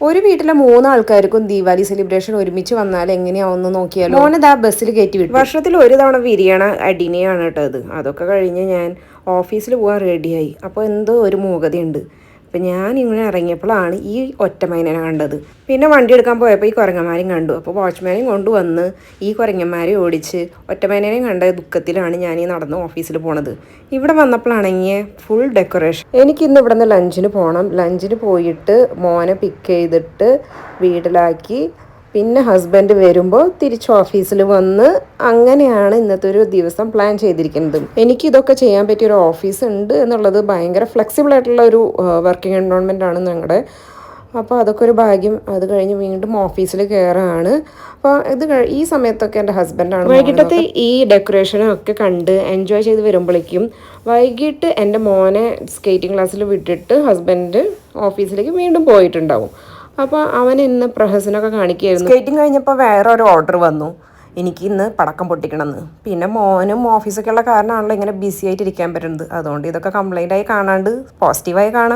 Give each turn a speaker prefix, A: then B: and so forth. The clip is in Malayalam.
A: ഒരു വീട്ടിലെ 3 ആൾക്കാർക്കും ദീപാവലി സെലിബ്രേഷൻ ഒരുമിച്ച് വന്നാൽ എങ്ങനെയാവുമെന്ന് നോക്കിയാലോ. മോനത് ആ ബസ്സിൽ കയറ്റി വിട്ടു. വർഷത്തിൽ ഒരു തവണ വിരിയണ അടിനെയാണ് കേട്ടോ അത്. അതൊക്കെ കഴിഞ്ഞ് ഞാൻ ഓഫീസിൽ പോകാൻ റെഡിയായി. അപ്പോൾ എന്തോ ഒരു മൂകതയുണ്ട്. അപ്പം ഞാനിങ്ങനെ ഇറങ്ങിയപ്പോഴാണ് ഈ ഒറ്റമൈനനെ കണ്ടത്. പിന്നെ വണ്ടി എടുക്കാൻ പോയപ്പോൾ ഈ കുരങ്ങന്മാരെയും കണ്ടു. അപ്പോൾ വാച്ച്മാനെയും കൊണ്ടുവന്ന് ഈ കുരങ്ങന്മാരെ ഓടിച്ച് ഒറ്റമൈനനെയും കണ്ട ദുഃഖത്തിലാണ് ഞാൻ ഈ നടന്ന് ഓഫീസിൽ പോണത്. ഇവിടെ വന്നപ്പോഴാണെങ്കിൽ ഫുൾ ഡെക്കറേഷൻ. എനിക്കിന്ന് ഇവിടെ നിന്ന് ലഞ്ചിന് പോകണം. ലഞ്ചിന് പോയിട്ട് മോനെ പിക്ക് ചെയ്തിട്ട് വീട്ടിലാക്കി പിന്നെ ഹസ്ബൻഡ് വരുമ്പോൾ തിരിച്ച് ഓഫീസിൽ വന്ന് അങ്ങനെയാണ് ഇന്നത്തെ ഒരു ദിവസം പ്ലാൻ ചെയ്തിരിക്കുന്നത്. എനിക്കിതൊക്കെ ചെയ്യാൻ പറ്റിയൊരു ഓഫീസ് ഉണ്ട് എന്നുള്ളത് ഭയങ്കര ഫ്ലെക്സിബിൾ ആയിട്ടുള്ള ഒരു വർക്കിംഗ് എൻവയോൺമെൻ്റ് ആണ് ഞങ്ങളുടെ. അപ്പോൾ അതൊക്കെ ഒരു ഭാഗ്യം. അത് കഴിഞ്ഞ് വീണ്ടും ഓഫീസിൽ കയറാണ്. അപ്പോൾ ഈ സമയത്തൊക്കെ എൻ്റെ ഹസ്ബൻഡാണ്. വൈകിട്ടത്തെ ഈ ഡെക്കറേഷനൊക്കെ കണ്ട് എൻജോയ് ചെയ്ത് വരുമ്പോഴേക്കും വൈകിട്ട് എൻ്റെ മോനെ സ്കേറ്റിംഗ് ക്ലാസ്സിൽ വിട്ടിട്ട് ഹസ്ബൻഡ് ഓഫീസിലേക്ക് വീണ്ടും പോയിട്ടുണ്ടാവും. അപ്പോൾ അവൻ ഇന്ന് പ്രഹസനമൊക്കെ കാണിക്കുകയായിരുന്നു. സ്കേറ്റിംഗ് കഴിഞ്ഞപ്പോൾ വേറെ ഒരു ഓർഡർ വന്നു, എനിക്ക് ഇന്ന് പടക്കം പൊട്ടിക്കണമെന്ന്. പിന്നെ മോനും ഓഫീസൊക്കെ ഉള്ള കാരണമാണല്ലോ ഇങ്ങനെ ബിസി ആയിട്ട് ഇരിക്കാൻ പറ്റുന്നത്. അതുകൊണ്ട് ഇതൊക്കെ കംപ്ലൈൻ്റ് ആയി കാണാണ്ട് പോസിറ്റീവായി കാണാം.